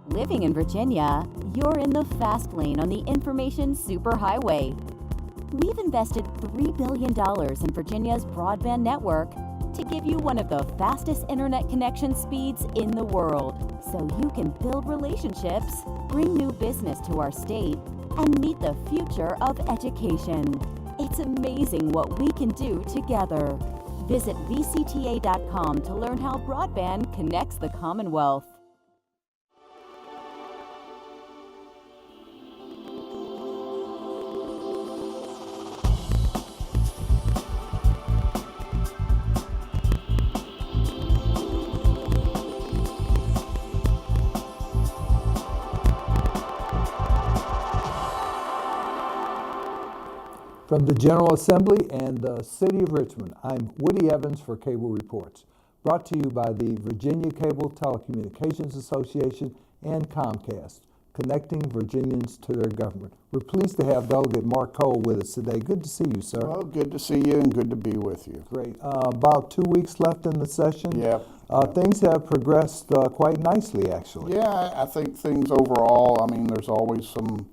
Living in Virginia, you're in the fast lane on the information superhighway. We've invested $3 billion in Virginia's broadband network to give you one of the fastest internet connection speeds in the world, so you can build relationships, bring new business to our state, and meet the future of education. It's amazing what we can do together. Visit VCTA.com to learn how broadband connects the Commonwealth. From the General Assembly and the City of Richmond, I'm Woody Evans for Cable Reports, brought to you by the Virginia Cable Telecommunications Association and Comcast, connecting Virginians to their government. We're pleased to have Delegate Mark Cole with us today. Good to see you, sir. Well, good to see you and good to be with you. Great. About 2 weeks left in the session. Yeah. Things have progressed quite nicely, actually. Yeah, I think things overall, there's always some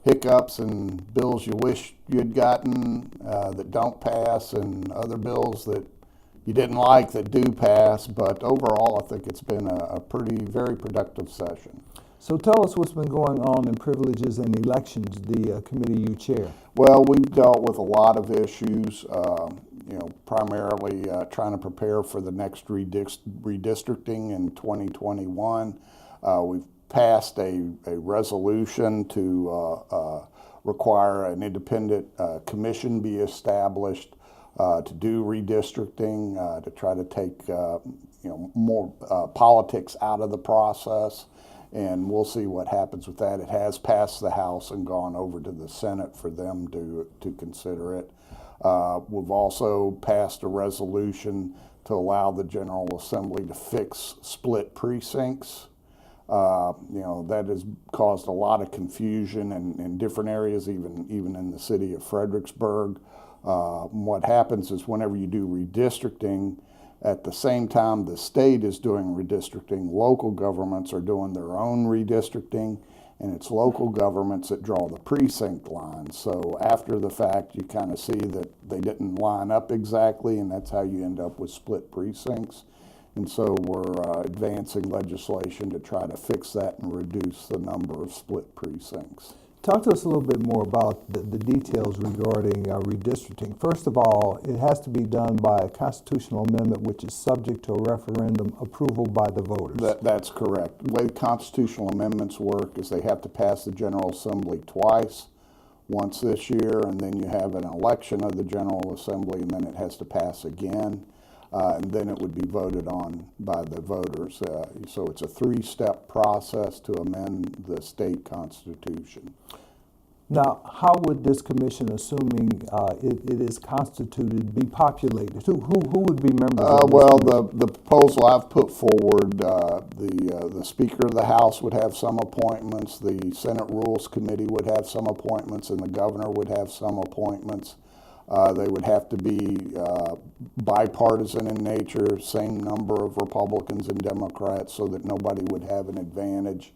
hiccups and bills you wish you had gotten that don't pass, and other bills that you didn't like that do pass, but overall I think it's been a very productive session. So tell us what's been going on in privileges and elections, the committee you chair. Well, we've dealt with a lot of issues, primarily trying to prepare for the next redistricting in 2021. We've passed a resolution to require an independent commission be established to do redistricting, to try to take more politics out of the process, and we'll see what happens with that. It has passed the House and gone over to the Senate for them to consider it. We've also passed a resolution to allow the General Assembly to fix split precincts. That has caused a lot of confusion in different areas, even in the city of Fredericksburg. What happens is whenever you do redistricting, at the same time the state is doing redistricting, local governments are doing their own redistricting, and it's local governments that draw the precinct lines. So after the fact, you kind of see that they didn't line up exactly, and that's how you end up with split precincts. And so we're advancing legislation to try to fix that and reduce the number of split precincts. Talk to us a little bit more about the details regarding redistricting. First of all, it has to be done by a constitutional amendment which is subject to a referendum approval by the voters. That's correct. The way constitutional amendments work is they have to pass the General Assembly twice, once this year, and then you have an election of the General Assembly, and then it has to pass again. And then it would be voted on by the voters. So it's a three-step process to amend the state constitution. Now, how would this commission, assuming it is constituted, be populated? Who would be members of this Well, the proposal I've put forward, the Speaker of the House would have some appointments, the Senate Rules Committee would have some appointments, and the governor would have some appointments. They would have to be bipartisan in nature, same number of Republicans and Democrats, so that nobody would have an advantage.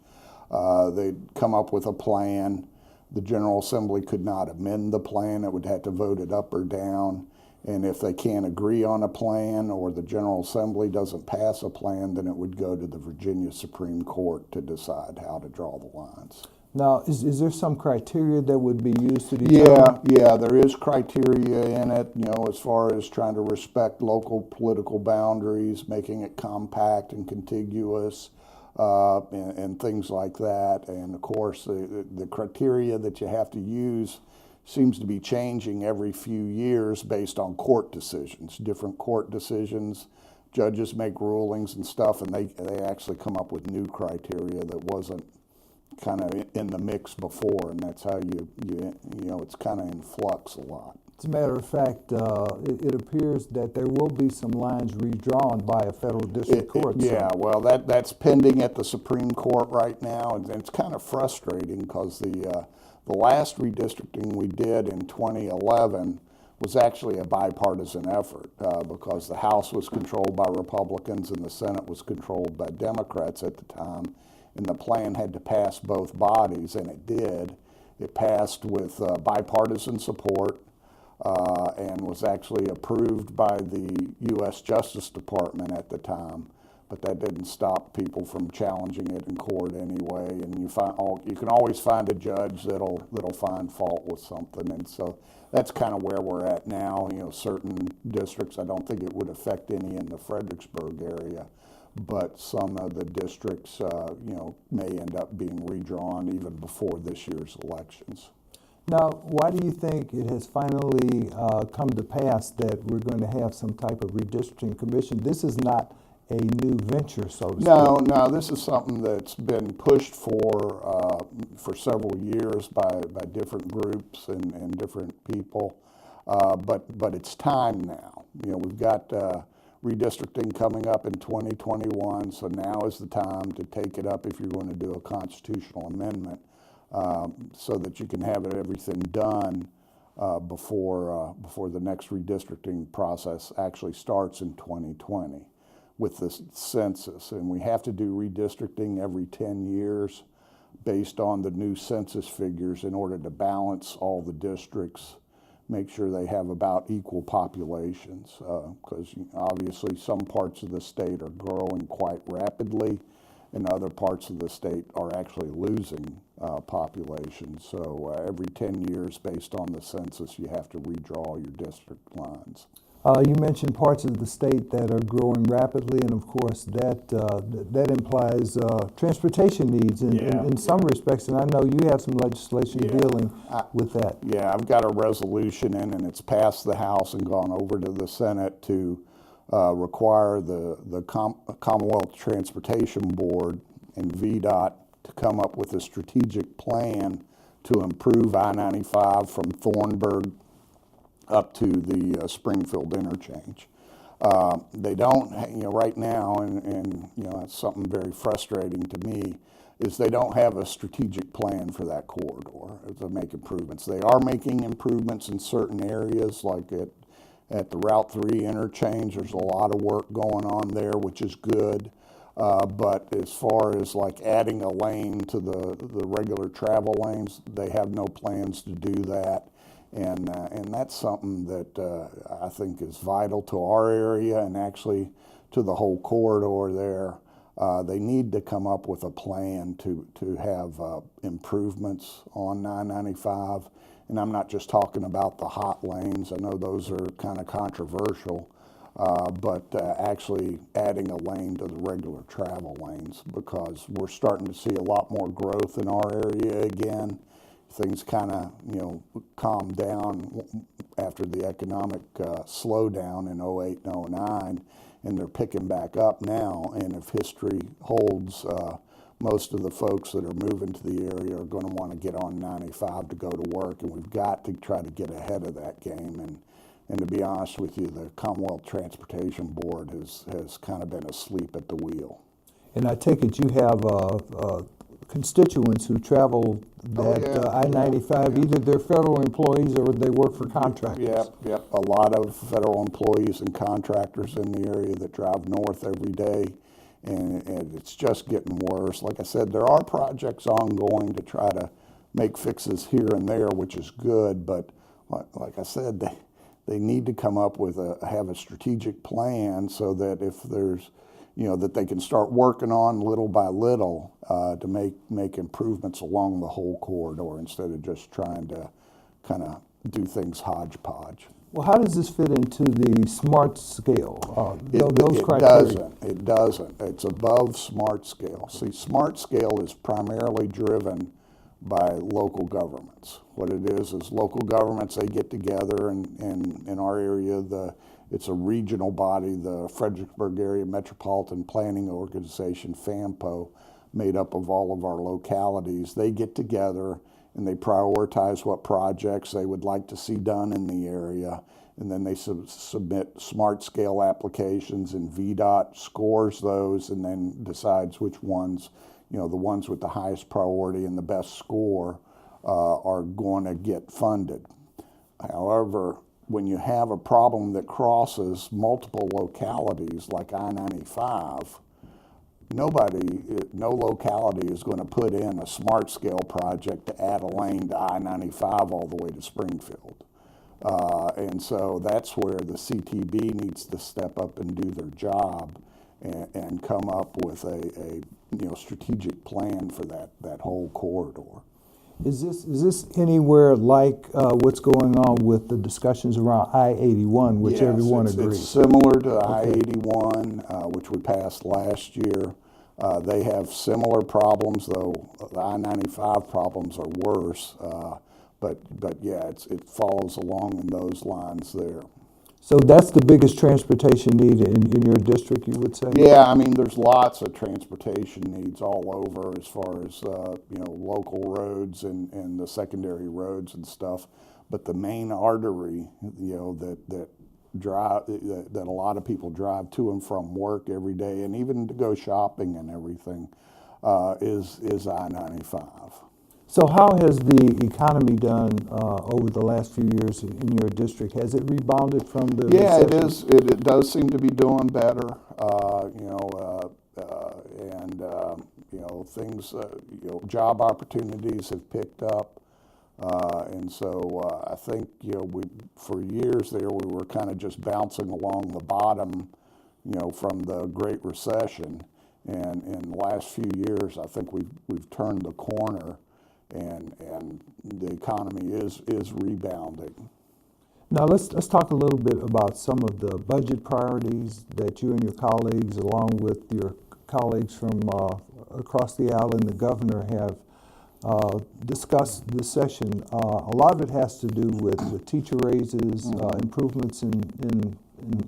They'd come up with a plan. The General Assembly could not amend the plan. It would have to vote it up or down. And if they can't agree on a plan, or the General Assembly doesn't pass a plan, then it would go to the Virginia Supreme Court to decide how to draw the lines. Now, is there some criteria that would be used to determine? Yeah, there is criteria in it, as far as trying to respect local political boundaries, making it compact and contiguous, and things like that. And of course, the criteria that you have to use seems to be changing every few years based on court decisions, different court decisions. Judges make rulings and stuff, and they actually come up with new criteria that wasn't kind of in the mix before, and that's how it's kind of in flux a lot. As a matter of fact, it appears that there will be some lines redrawn by a federal district court. Well, that's pending at the Supreme Court right now, and it's kind of frustrating because the last redistricting we did in 2011 was actually a bipartisan effort because the House was controlled by Republicans and the Senate was controlled by Democrats at the time. and the plan had to pass both bodies, and it did. It passed with bipartisan support and was actually approved by the U.S. Justice Department at the time. But that didn't stop people from challenging it in court anyway. And you can always find a judge that'll find fault with something. And so that's kind of where we're at now. You know, certain districts, I don't think it would affect any in the Fredericksburg area, but some of the districts, you know, may end up being redrawn even before this year's elections. Now, why do you think it has finally come to pass that we're going to have some type of redistricting commission? This is not a new venture, so to speak. No, this is something that's been pushed for several years by different groups and different people, but it's time now. You know, we've got redistricting coming up in 2021, so now is the time to take it up if you're going to do a constitutional amendment, so that you can have everything done before the next redistricting process actually starts in 2020. With the census, and we have to do redistricting every 10 years based on the new census figures in order to balance all the districts, make sure they have about equal populations, because obviously some parts of the state are growing quite rapidly and other parts of the state are actually losing population. So every 10 years based on the census, you have to redraw your district lines. You mentioned parts of the state that are growing rapidly, and of course that implies transportation needs in some respects, and I know you have some legislation dealing with that. Yeah, I've got a resolution in, and it's passed the House and gone over to the Senate to require the Commonwealth Transportation Board and VDOT to come up with a strategic plan to improve I-95 from Thornburg up to the Springfield interchange. They don't, you know, right now, and you know, it's something very frustrating to me, is they don't have a strategic plan for that corridor to make improvements. They are making improvements in certain areas, like at the Route 3 interchange. There's a lot of work going on there, which is good. But as far as like adding a lane to the regular travel lanes, they have no plans to do that. And that's something that I think is vital to our area and actually to the whole corridor there. They need to come up with a plan to have improvements on 995. And I'm not just talking about the hot lanes. I know those are kind of controversial, but actually adding a lane to the regular travel lanes, because we're starting to see a lot more growth in our area again. Things kind of, you know, calmed down after the economic slowdown in 08 and 09, and they're picking back up now. And if history holds, most of the folks that are moving to the area are going to want to get on 95 to go to work, and we've got to try to get ahead of that game. And to be honest with you, the Commonwealth Transportation Board has kind of been asleep at the wheel. And I take it you have constituents who travel that I-95, either they're federal employees or they work for contractors. Yep. A lot of federal employees and contractors in the area that drive north every day, and it's just getting worse. Like I said, there are projects ongoing to try to make fixes here and there, which is good, but like I said, they need to come up with have a strategic plan so that if there's, you know, that they can start working on little by little to make improvements along the whole corridor instead of just trying to kind of do things hodgepodge. Well, how does this fit into the SMART scale? Those criteria? It doesn't. It's above SMART scale. See, SMART scale is primarily driven by local governments. What it is local governments, they get together, and in our area, it's a regional body, the Fredericksburg Area Metropolitan Planning Organization, FAMPO, made up of all of our localities. They get together and they prioritize what projects they would like to see done in the area, and then they submit SMART scale applications, and VDOT scores those and then decides which ones, you know, the ones with the highest priority and the best score are going to get funded. However, when you have a problem that crosses multiple localities like I-95, no locality is going to put in a smart scale project to add a lane to I-95 all the way to Springfield. And so that's where the CTB needs to step up and do their job and come up with a strategic plan for that whole corridor. Is this anywhere like what's going on with the discussions around I-81, which Yes, everyone agrees? It's similar to I-81, which we passed last year. They have similar problems, though the I-95 problems are worse. But yeah, it follows along in those lines there. So that's the biggest transportation need in your district, you would say? Yeah, I mean, there's lots of transportation needs all over as far as, local roads and the secondary roads and stuff. But the main artery, that a lot of people drive to and from work every day and even to go shopping and everything, is I-95. So how has the economy done over the last few years in your district? Has it rebounded from the Yeah, recession? it is. It does seem to be doing better. Things. Job opportunities have picked up, and so I think for years there we were kind of just bouncing along the bottom, from the Great Recession, and in the last few years I think we've turned the corner. And the economy is rebounding. Now let's talk a little bit about some of the budget priorities that you and your colleagues, along with your colleagues from across the aisle and the governor, have discussed this session. A lot of it has to do with teacher raises, improvements in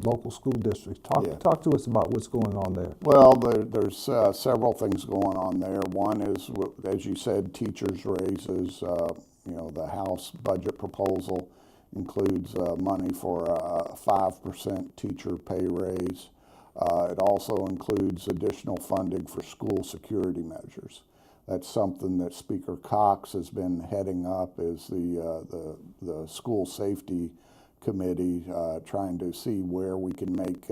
local school districts. Talk to us about what's going on there. Well, there's several things going on there. One is, as you said, teachers' raises. The House budget proposal includes money for a 5% teacher pay raise. It also includes additional funding for school security measures. That's something that Speaker Cox has been heading up, is the school safety committee, trying to see where we can make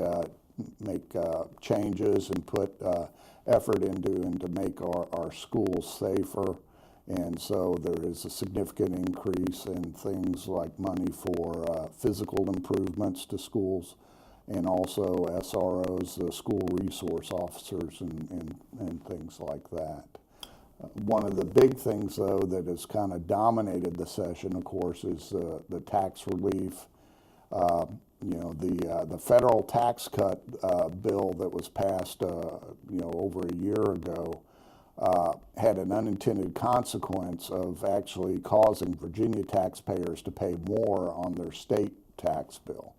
changes and put effort into make our schools safer. And so there is a significant increase in things like money for physical improvements to schools, and also SROs, the school resource officers, and things like that. One of the big things, though, that has kind of dominated the session, of course, is the tax relief. The federal tax cut bill that was passed, over a year ago, had an unintended consequence of actually causing Virginia taxpayers to pay more on their state tax bill.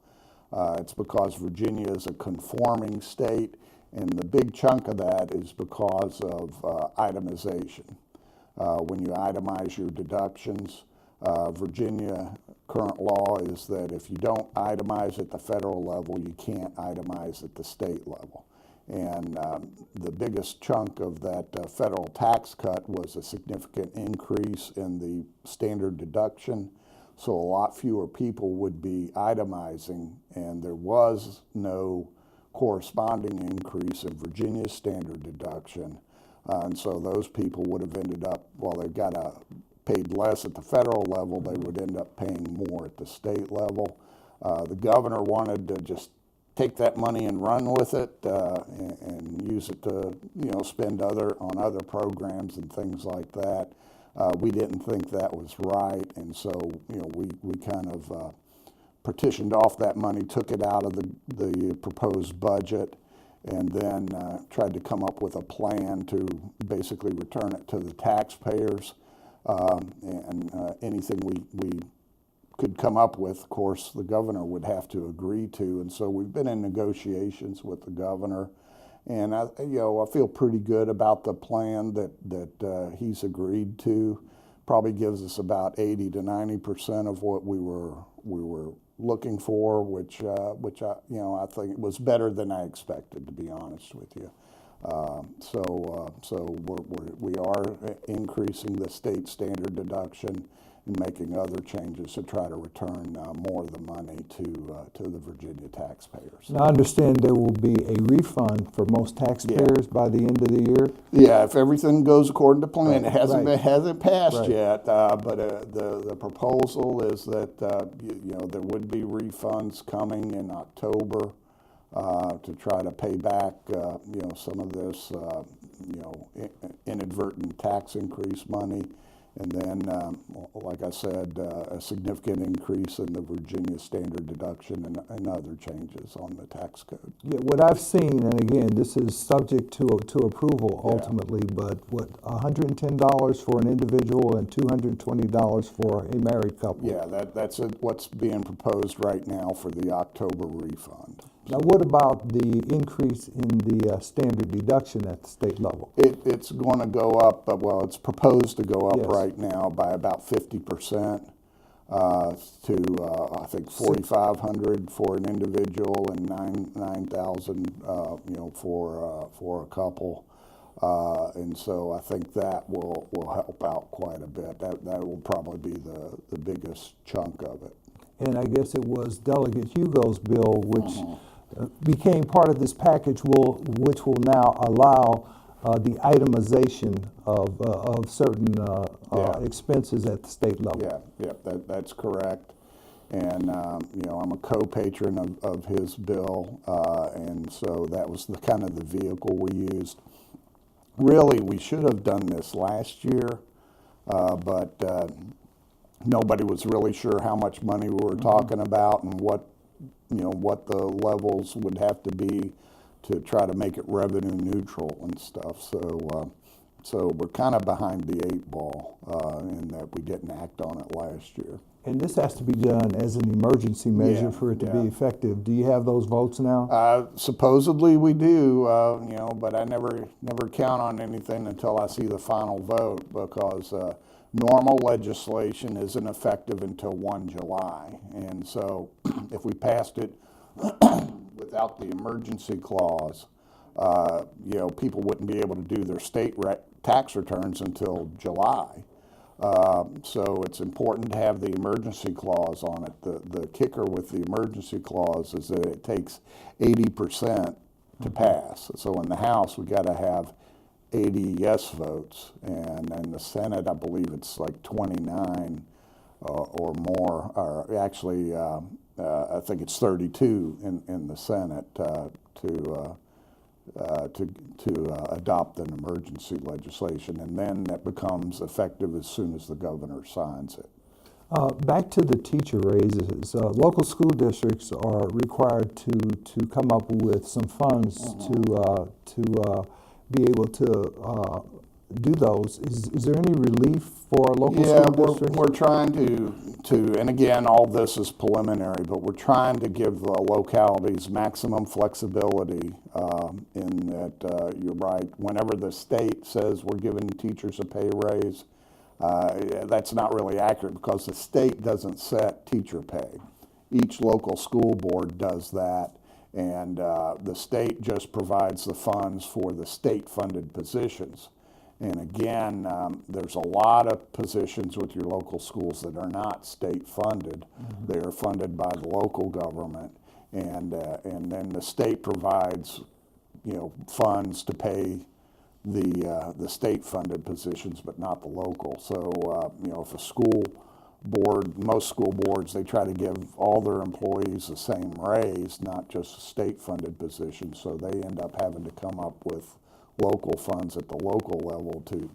It's because Virginia is a conforming state, and the big chunk of that is because of itemization. When you itemize your deductions, Virginia current law is that if you don't itemize at the federal level, you can't itemize at the state level. And the biggest chunk of that federal tax cut was a significant increase in the standard deduction. So a lot fewer people would be itemizing, and there was no corresponding increase in Virginia's standard deduction. And so those people would have ended up, while they got paid less at the federal level, they would end up paying more at the state level. The governor wanted to just take that money and run with it and use it to, spend on other programs and things like that. We didn't think that was right, and so we kind of partitioned off that money, took it out of the proposed budget, and then tried to come up with a plan to basically return it to the taxpayers. And anything we could come up with, of course, the governor would have to agree to. And so we've been in negotiations with the governor, and I feel pretty good about the plan that he's agreed to. Probably gives us about 80 to 90% of what we were looking for, which I think was better than I expected, to be honest with you. So we are increasing the state standard deduction, and making other changes to try to return more of the money to the Virginia taxpayers. Now, I understand there will be a refund for most taxpayers by the end of the year. Yeah, if everything goes according to plan. It hasn't Right. hasn't passed Right. yet, but the proposal is that there would be refunds coming in October to try to pay back some of this inadvertent tax increase money. And then, like I said, a significant increase in the Virginia standard deduction and other changes on the tax code. Yeah, what I've seen, and again, this is subject to approval ultimately, but what, $110 for an individual and $220 for a married couple? Yeah, that's what's being proposed right now for the October refund. Now, what about the increase in the standard deduction at the state level? It's going to go up, well, it's proposed to go up Yes. right now by about 50% to I think 4,500 for an individual and 9,000 for a couple. And so I think that will help out quite a bit. That will probably be the biggest chunk of it. And I guess it was Delegate Hugo's bill, which became part of this package, which will now allow the itemization of certain expenses at the state level. Yeah, that's correct. And I'm a co-patron of his bill, and so that was the kind of the vehicle we used. Really, we should have done this last year, but nobody was really sure how much money we were talking about and what the levels would have to be to try to make it revenue neutral and stuff. So we're kind of behind the 8 ball in that we didn't act on it last year. And this has to be done as an emergency measure for it to be effective. Do you have those votes now? Supposedly we do, but I never count on anything until I see the final vote, because normal legislation isn't effective until 1 July. And so if we passed it without the emergency clause, people wouldn't be able to do their state tax returns until July. So it's important to have the emergency clause on it. The kicker with the emergency clause is that it takes 80% to pass. So in the House, we got to have 80 yes votes, and in the Senate, I believe it's like 29 or more, or actually, I think it's 32 in the Senate to adopt an emergency legislation, and then that becomes effective as soon as the governor signs it. Back to the teacher raises, local school districts are required to come up with some funds to be able to do those. Is there any relief for local school districts? We're trying to, and again, all this is preliminary, but we're trying to give the localities maximum flexibility in that, you're right, whenever the state says we're giving teachers a pay raise, that's not really accurate because the state doesn't set teacher pay. Each local school board does that, and the state just provides the funds for the state-funded positions. And again, there's a lot of positions with your local schools that are not state-funded. They are funded by the local government, and then the state provides, funds to pay the state-funded positions, but not the local. So, if a school board, most school boards, they try to give all their employees the same raise, not just state-funded positions. So they end up having to come up with local funds at the local level to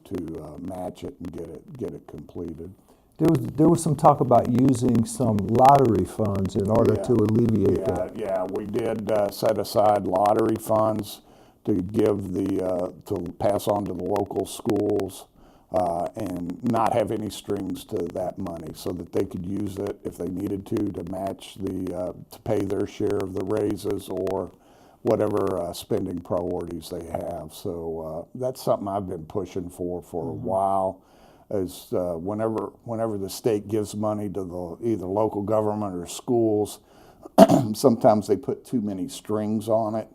match it and get it completed. There was some talk about using some lottery funds in order to alleviate that. Yeah, we did set aside lottery funds to give to pass on to the local schools and not have any strings to that money, so that they could use it if they needed to match to pay their share of the raises or whatever spending priorities they have. So that's something I've been pushing for a while. Is whenever the state gives money to either local government or schools, sometimes they put too many strings on it,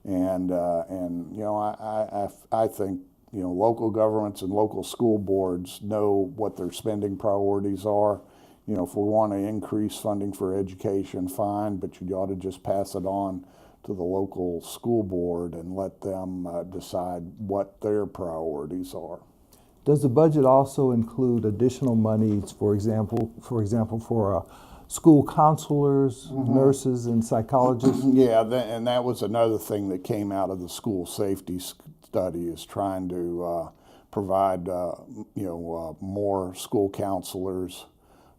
and I think local governments and local school boards know what their spending priorities are. If we want to increase funding for education, fine, but you ought to just pass it on to the local school board and let them decide what their priorities are. Does the budget also include additional monies, for example, for school counselors, nurses, and psychologists? Yeah, and that was another thing that came out of the school safety study, is trying to provide more school counselors,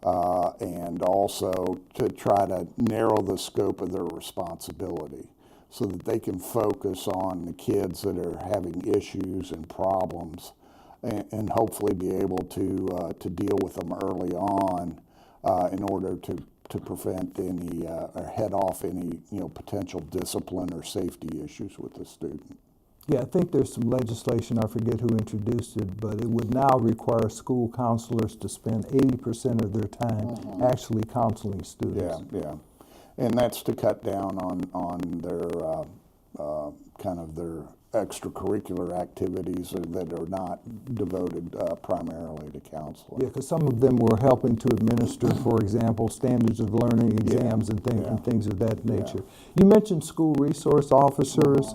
and also to try to narrow the scope of their responsibility so that they can focus on the kids that are having issues and problems, and hopefully be able to deal with them early on in order to prevent any or head off any potential discipline or safety issues with the student. Yeah, I think there's some legislation, I forget who introduced it, but it would now require school counselors to spend 80% of their time actually counseling students. Yeah. And that's to cut down on their kind of their extracurricular activities that are not devoted primarily to counseling. Yeah, because some of them were helping to administer, for example, standards of learning exams and things of that nature. You mentioned school resource officers.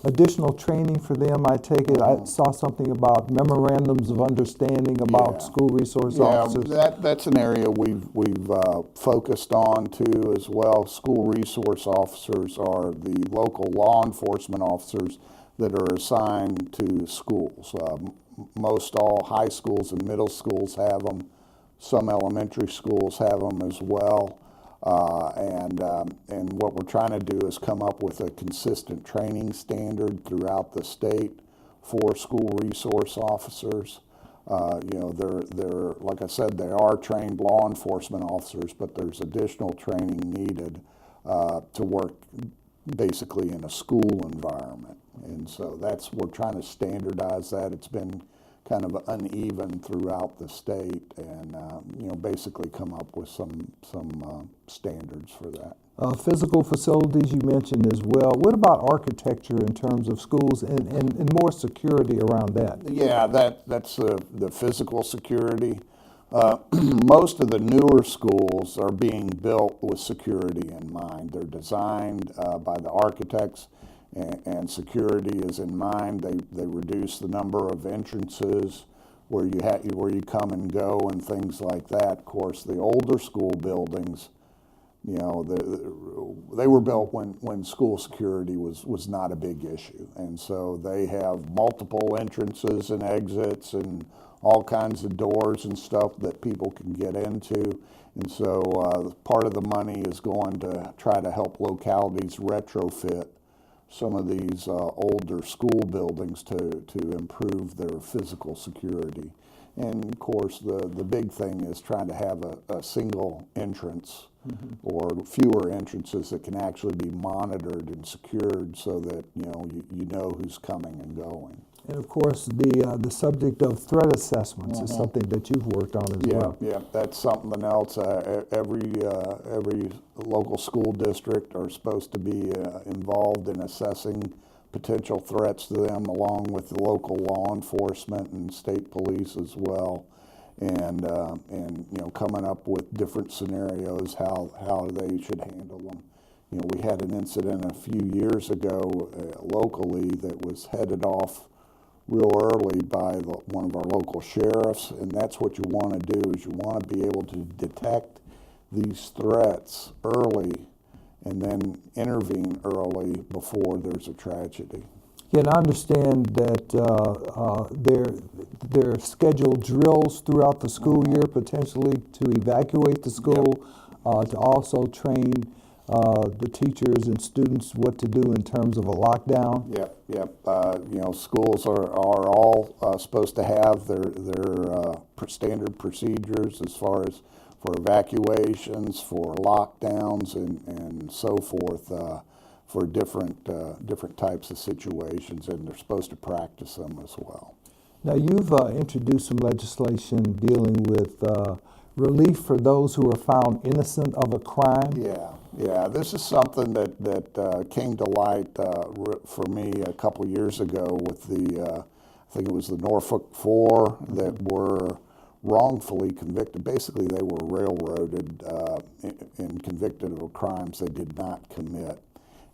Additional training for them, I take it. I saw something about memorandums of understanding about school resource officers. That's an area we've focused on too as well. School resource officers are the local law enforcement officers that are assigned to schools. Most all high schools and middle schools have them. Some elementary schools have them as well. And what we're trying to do is come up with a consistent training standard throughout the state for school resource officers. They're like I said, they are trained law enforcement officers, but there's additional training needed to work basically in a school environment. And so we're trying to standardize that. It's been kind of uneven throughout the state, and basically come up with some standards for that. Physical facilities you mentioned as well. What about architecture in terms of schools and more security around that? Yeah, that's the physical security. Most of the newer schools are being built with security in mind. They're designed by the architects, and security is in mind. They reduce the number of entrances where you come and go and things like that. Of course, the older school buildings, they were built when school security was not a big issue, and so they have multiple entrances and exits and all kinds of doors and stuff that people can get into. And so part of the money is going to try to help localities retrofit some of these older school buildings to improve their physical security. And of course, the big thing is trying to have a single entrance or fewer entrances that can actually be monitored and secured so that you know who's coming and going. And of course, the subject of threat assessments is something that you've worked on as well. Yeah, that's something else. Every local school district are supposed to be involved in assessing potential threats to them, along with the local law enforcement and state police as well, and coming up with different scenarios how they should handle them. We had an incident a few years ago locally that was headed off real early by one of our local sheriffs, and that's what you want to do, is you want to be able to detect these threats early and then intervene early before there's a tragedy. Yeah, and I understand that there are scheduled drills throughout the school year, potentially to evacuate the school, to also train the teachers and students what to do in terms of a lockdown. Yep. Schools are all supposed to have their standard procedures as far as for evacuations, for lockdowns, and so forth, for different types of situations, and they're supposed to practice them as well. Now, you've introduced some legislation dealing with relief for those who are found innocent of a crime. Yeah. This is something that came to light for me a couple years ago with I think it was the Norfolk Four that were wrongfully convicted. Basically, they were railroaded and convicted of crimes they did not commit.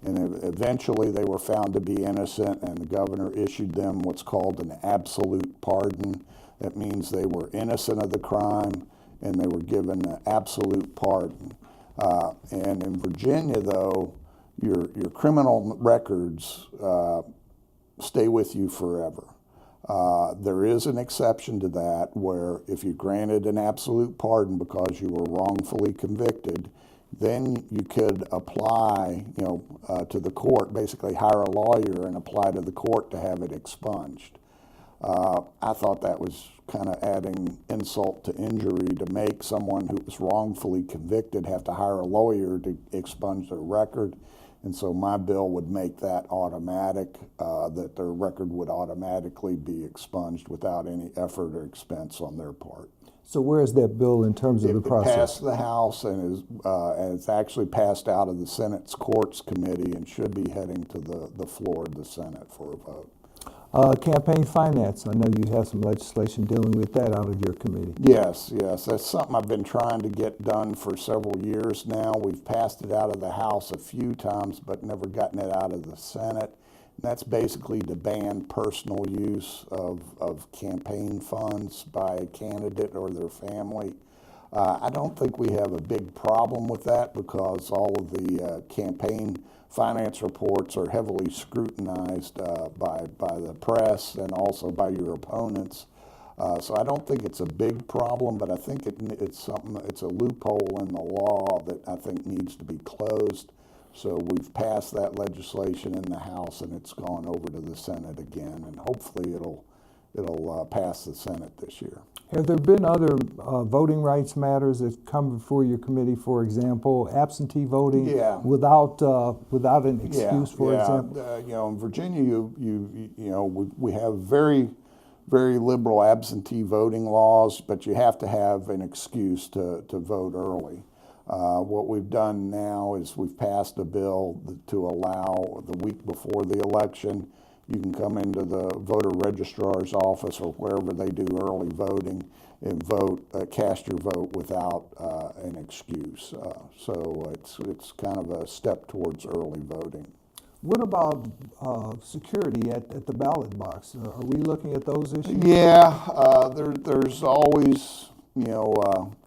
And eventually they were found to be innocent, and the governor issued them what's called an absolute pardon. That means they were innocent of the crime and they were given an absolute pardon. And in Virginia, though, your criminal records stay with you forever. There is an exception to that where if you granted an absolute pardon because you were wrongfully convicted, then you could apply, to the court, basically hire a lawyer and apply to the court to have it expunged. I thought that was kind of adding insult to injury to make someone who was wrongfully convicted have to hire a lawyer to expunge their record. And so my bill would make that automatic, that their record would automatically be expunged without any effort or expense on their part. So where is that bill in terms of the process? It passed the House and it's actually passed out of the Senate's Courts Committee and should be heading to the floor of the Senate for a vote. Campaign finance, I know you have some legislation dealing with that out of your committee. Yes, that's something I've been trying to get done for several years now. We've passed it out of the House a few times, but never gotten it out of the Senate. And that's basically to ban personal use of campaign funds by a candidate or their family. I don't think we have a big problem with that because all of the campaign finance reports are heavily scrutinized by the press and also by your opponents. So I don't think it's a big problem, but I think it's a loophole in the law that I think needs to be closed. So we've passed that legislation in the House and it's gone over to the Senate again, and hopefully it'll pass the Senate this year. Have there been other voting rights matters that come before your committee, for example, absentee voting without an excuse, for example? In Virginia, we have very, very liberal absentee voting laws, but you have to have an excuse to vote early. What we've done now is we've passed a bill to allow the week before the election, you can come into the voter registrar's office or wherever they do early voting and vote, cast your vote without an excuse. So it's kind of a step towards early voting. What about security at the ballot box? Are we looking at those issues? Yeah, there's always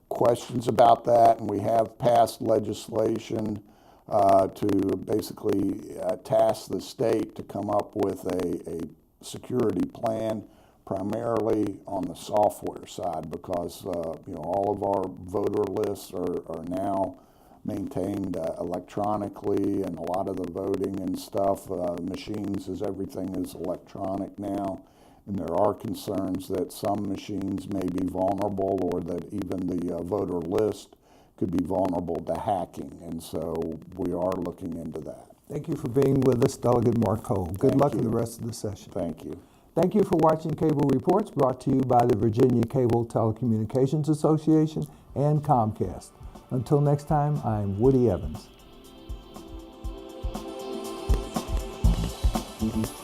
questions about that, and we have passed legislation to basically task the state to come up with a security plan, primarily on the software side, because all of our voter lists are now maintained electronically, and a lot of the voting and stuff, machines, everything is electronic now. And there are concerns that some machines may be vulnerable, or that even the voter list could be vulnerable to hacking. And so we are looking into that. Thank you for being with us, Delegate Marco. Good luck in the rest of the session. Thank you. Thank you for watching Cable Reports, brought to you by the Virginia Cable Telecommunications Association and Comcast. Until next time, I'm Woody Evans. Mm-hmm.